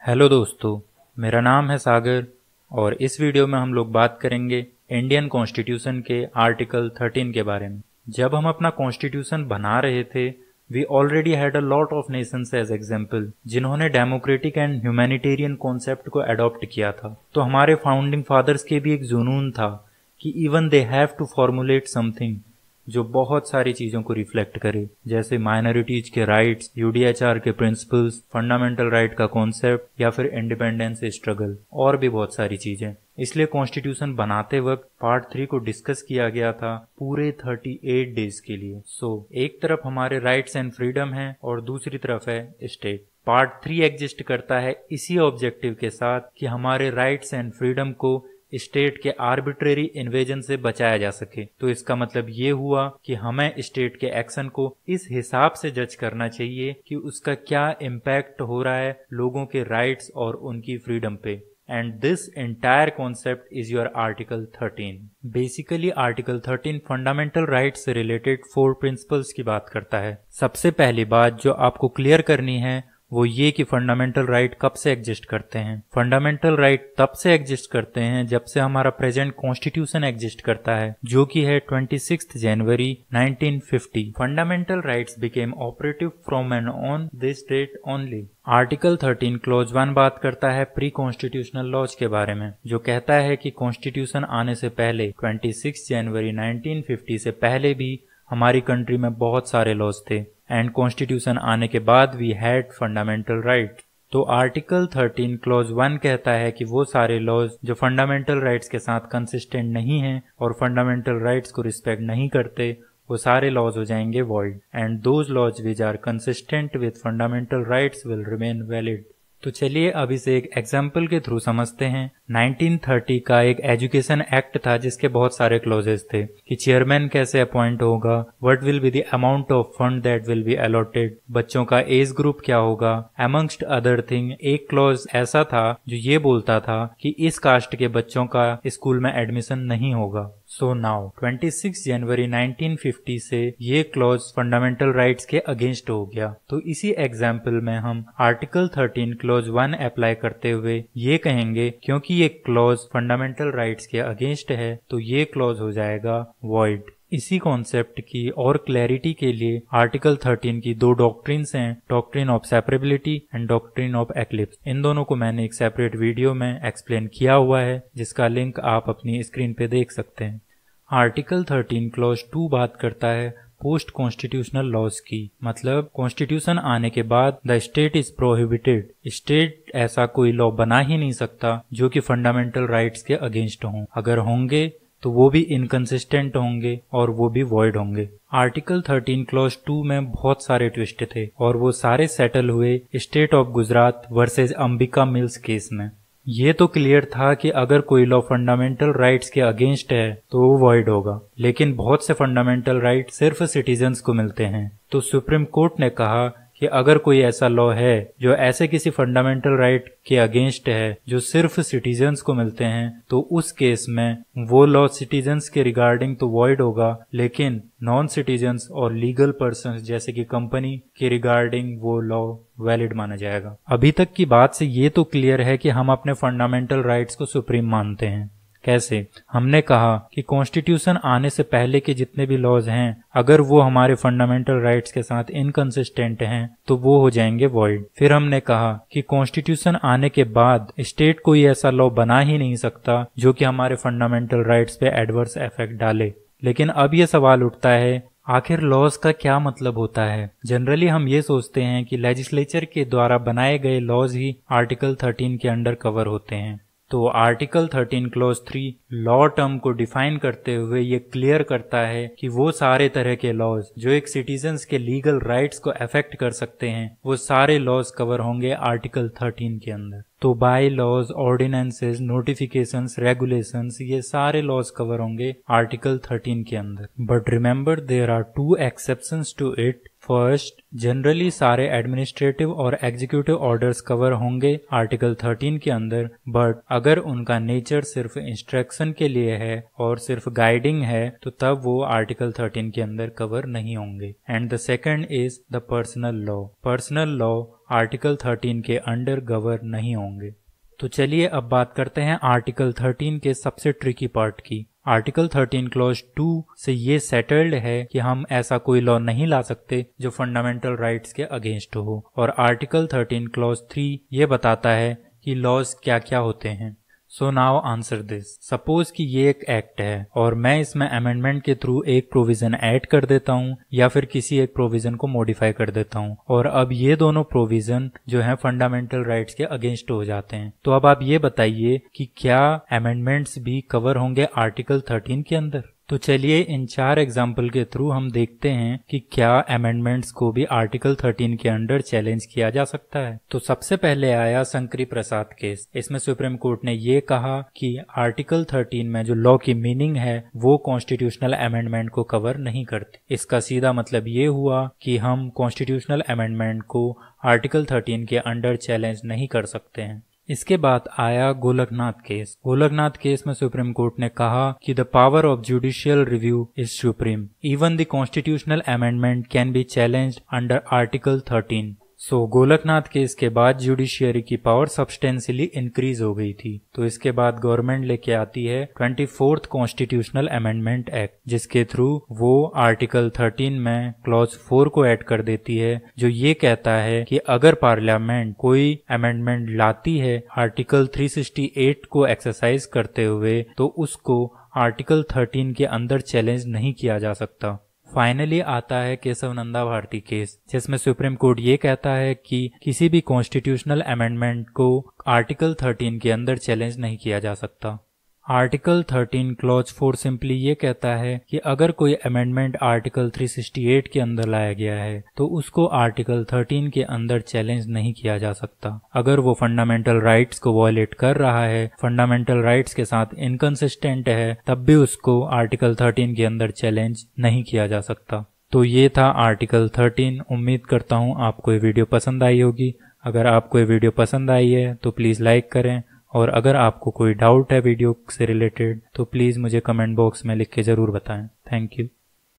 Hello दोस्तों, मेरा नाम है सागर और इस वीडियो में हम लोग बात करेंगे इंडियन कॉन्स्टिट्यूशन के आर्टिकल 13 के बारे में। जब हम अपना कॉन्स्टिट्यूशन बना रहे थे, we already had a lot of nations as example जिन्होंने डेमोक्रेटिक एंड ह्यूमैनिटेरियन कॉन्सेप्ट को अडॉप्ट किया था। तो हमारे फाउंडिंग फादर्स के भी एक जुनून था कि even they have to formulate something जो बहुत सारी चीजों को रिफ्लेक्ट करे, जैसे माइनॉरिटीज के राइट्स, यूडीएचआर के प्रिंसिपल्स, फंडामेंटल राइट का कॉन्सेप्ट या फिर इंडिपेंडेंस स्ट्रगल और भी बहुत सारी चीजें। इसलिए कॉन्स्टिट्यूशन बनाते वक्त पार्ट 3 को डिस्कस किया गया था पूरे 38 डेज के लिए। एक तरफ हमारे राइट्स एंड फ्रीडम है और दूसरी तरफ है स्टेट। पार्ट 3 एग्जिस्ट करता है इसी ऑब्जेक्टिव के साथ कि हमारे राइट्स एंड फ्रीडम को स्टेट के आर्बिट्रेरी इन्वेजन से बचाया जा सके। तो इसका मतलब ये हुआ कि हमें स्टेट के एक्शन को इस हिसाब से जज करना चाहिए कि उसका क्या इम्पैक्ट हो रहा है लोगों के राइट्स और उनकी फ्रीडम पे। And this entire concept is your article 13। Basically article 13 fundamental rights से रिलेटेड 4 प्रिंसिपल्स की बात करता है। सबसे पहली बात जो आपको क्लियर करनी है वो ये कि फंडामेंटल राइट कब से एग्जिस्ट करते हैं। फंडामेंटल राइट तब से एग्जिस्ट करते हैं जब से हमारा प्रेजेंट कॉन्स्टिट्यूशन एग्जिस्ट करता है, जो कि है 26 जनवरी 1950। Fundamental rights became operative from and on this date only. Article 13 clause 1 बात करता है प्री कॉन्स्टिट्यूशनल लॉज के बारे में, जो कहता है कि कॉन्स्टिट्यूशन आने से पहले 26 जनवरी 1950 से पहले भी हमारी कंट्री में बहुत सारे लॉज थे एंड कॉन्स्टिट्यूशन आने के बाद वी हैड फंडामेंटल राइट। तो आर्टिकल 13 क्लॉज 1 कहता है कि वो सारे लॉज जो फंडामेंटल राइट्स के साथ कंसिस्टेंट नहीं हैं और फंडामेंटल राइट्स को रिस्पेक्ट नहीं करते, वो सारे लॉज हो जाएंगे void and those laws which are consistent with fundamental rights will remain valid. तो चलिए अब इसे एक एग्जाम्पल के थ्रू समझते हैं। 1930 का एक एजुकेशन एक्ट था जिसके बहुत सारे क्लॉजेस थे कि चेयरमैन कैसे अपॉइंट होगा, what will be the amount of fund that will be allotted, बच्चों का एज ग्रुप क्या होगा, अमंगस्ट अदर थिंग। एक क्लॉज ऐसा था जो ये बोलता था कि इस कास्ट के बच्चों का स्कूल में एडमिशन नहीं होगा। सो नाउ 26 जनवरी 1950 से ये क्लॉज फंडामेंटल राइट्स के अगेंस्ट हो गया। तो इसी एग्जाम्पल में हम आर्टिकल 13 क्लॉज 1 अप्लाई करते हुए ये कहेंगे क्योंकि ये क्लॉज फंडामेंटल राइट्स के अगेंस्ट है तो ये क्लॉज हो जाएगा वॉइड। इसी कॉन्सेप्ट की और क्लैरिटी के लिए आर्टिकल 13 की 2 डॉक्ट्रिन्स हैं, doctrine of separability and doctrine of eclipse. इन दोनों को मैंने एक सेपरेट वीडियो में एक्सप्लेन किया हुआ है जिसका लिंक आप अपनी स्क्रीन पे देख सकते हैं। आर्टिकल 13 क्लॉज 2 बात करता है पोस्ट कॉन्स्टिट्यूशनल लॉज की, मतलब कॉन्स्टिट्यूशन आने के बाद the state is prohibited. State ऐसा कोई लॉ बना ही नहीं सकता जो कि फंडामेंटल राइट्स के अगेंस्ट हों। अगर होंगे तो वो भी इनकंसिस्टेंट होंगे और वो भी वॉइड होंगे। आर्टिकल 13 क्लॉज 2 में बहुत सारे ट्विस्ट थे और वो सारे सेटल हुए state of Gujarat versus Ambika mills case में। ये तो क्लियर था कि अगर कोई लॉ फंडामेंटल राइट्स के अगेंस्ट है तो वो वॉइड होगा, लेकिन बहुत से फंडामेंटल राइट सिर्फ सिटीजन्स को मिलते हैं। तो सुप्रीम कोर्ट ने कहा कि अगर कोई ऐसा लॉ है जो ऐसे किसी फंडामेंटल राइट के अगेंस्ट है जो सिर्फ सिटीजन्स को मिलते हैं, तो उस केस में वो लॉ सिटीजन्स के रिगार्डिंग तो वॉइड होगा, लेकिन नॉन सिटीजन्स और लीगल पर्सन्स जैसे कि कंपनी के रिगार्डिंग वो लॉ वैलिड माना जाएगा। अभी तक की बात से ये तो क्लियर है कि हम अपने फंडामेंटल राइट्स को सुप्रीम मानते हैं। कैसे? हमने कहा कि कॉन्स्टिट्यूशन आने से पहले के जितने भी लॉज हैं, अगर वो हमारे फंडामेंटल राइट्स के साथ इनकंसिस्टेंट हैं तो वो हो जाएंगे वॉइड। फिर हमने कहा कि कॉन्स्टिट्यूशन आने के बाद स्टेट कोई ऐसा लॉ बना ही नहीं सकता जो कि हमारे फंडामेंटल राइट्स पे एडवर्स इफेक्ट डाले। लेकिन अब ये सवाल उठता है, आखिर लॉज का क्या मतलब होता है? जनरली हम ये सोचते हैं कि लेजिस्लेचर के द्वारा बनाए गए लॉज ही आर्टिकल 13 के अंडर कवर होते हैं। तो आर्टिकल 13 क्लॉज 3 लॉ टर्म को डिफाइन करते हुए ये क्लियर करता है कि वो सारे तरह के लॉज जो एक सिटीजन्स के लीगल राइट्स को अफेक्ट कर सकते हैं, वो सारे लॉज कवर होंगे आर्टिकल 13 के अंदर। तो by laws, ordinances, notifications, regulations, ये सारे लॉज कवर होंगे आर्टिकल 13 के अंदर। But remember there are 2 exceptions to it. First, generally सारे एडमिनिस्ट्रेटिव और एग्जीक्यूटिव ऑर्डर्स कवर होंगे आर्टिकल 13 के अंदर, बट अगर उनका नेचर सिर्फ इंस्ट्रक्शन के लिए है और सिर्फ गाइडिंग है तो तब वो आर्टिकल 13 के अंदर कवर नहीं होंगे। And the second is the personal law. Personal law article 13 के अंडर कवर नहीं होंगे। तो चलिए अब बात करते हैं आर्टिकल 13 के सबसे ट्रिकी पार्ट की। आर्टिकल 13 क्लॉज 2 से ये सेटल्ड है कि हम ऐसा कोई लॉ नहीं ला सकते जो फंडामेंटल राइट्स के अगेंस्ट हो, और आर्टिकल 13 क्लॉज 3 ये बताता है कि लॉज क्या क्या होते हैं। So now answer this. Suppose कि ये एक एक्ट है और मैं इसमें अमेंडमेंट के थ्रू एक प्रोविजन ऐड कर देता हूँ या फिर किसी एक प्रोविजन को मॉडिफाई कर देता हूँ, और अब ये दोनों प्रोविजन जो हैं फंडामेंटल राइट्स के अगेंस्ट हो जाते हैं। तो अब आप ये बताइए कि क्या अमेंडमेंट्स भी कवर होंगे आर्टिकल 13 के अंदर? तो चलिए इन 4 एग्जाम्पल के थ्रू हम देखते हैं कि क्या अमेंडमेंट्स को भी आर्टिकल 13 के अंडर चैलेंज किया जा सकता है। तो सबसे पहले आया शंकरी प्रसाद केस। इसमें सुप्रीम कोर्ट ने ये कहा कि आर्टिकल 13 में जो लॉ की मीनिंग है वो कॉन्स्टिट्यूशनल अमेंडमेंट को कवर नहीं करती। इसका सीधा मतलब ये हुआ कि हम कॉन्स्टिट्यूशनल अमेंडमेंट को आर्टिकल 13 के अंडर चैलेंज नहीं कर सकते हैं। इसके बाद आया गोलकनाथ केस। गोलकनाथ केस में सुप्रीम कोर्ट ने कहा कि the power of judicial review is supreme, even the constitutional amendment can be challenged under article 13। So Golaknath case के बाद जुडिशियरी की पावर सब्सटेंशियली इंक्रीज हो गई थी। तो इसके बाद गवर्नमेंट लेके आती है 24th कॉन्स्टिट्यूशनल अमेंडमेंट एक्ट, जिसके थ्रू वो आर्टिकल 13 में क्लॉज 4 को ऐड कर देती है, जो ये कहता है कि अगर पार्लियामेंट कोई अमेंडमेंट लाती है आर्टिकल 368 को एक्सरसाइज करते हुए तो उसको आर्टिकल 13 के अंदर चैलेंज नहीं किया जा सकता। फाइनली आता है केशव नंदा भारती केस, जिसमें सुप्रीम कोर्ट ये कहता है कि किसी भी कॉन्स्टिट्यूशनल अमेंडमेंट को आर्टिकल 13 के अंदर चैलेंज नहीं किया जा सकता। आर्टिकल 13 क्लॉज 4 सिंपली ये कहता है कि अगर कोई अमेंडमेंट आर्टिकल 368 के अंदर लाया गया है तो उसको आर्टिकल 13 के अंदर चैलेंज नहीं किया जा सकता। अगर वो फंडामेंटल राइट्स को वॉयलेट कर रहा है, फंडामेंटल राइट्स के साथ इनकंसिस्टेंट है, तब भी उसको आर्टिकल 13 के अंदर चैलेंज नहीं किया जा सकता। तो ये था आर्टिकल 13। उम्मीद करता हूँ आपको ये वीडियो पसंद आई होगी। अगर आपको ये वीडियो पसंद आई है तो प्लीज़ लाइक करें, और अगर आपको कोई डाउट है वीडियो से रिलेटेड तो प्लीज़ मुझे कमेंट बॉक्स में लिख के ज़रूर बताएं। Thank you.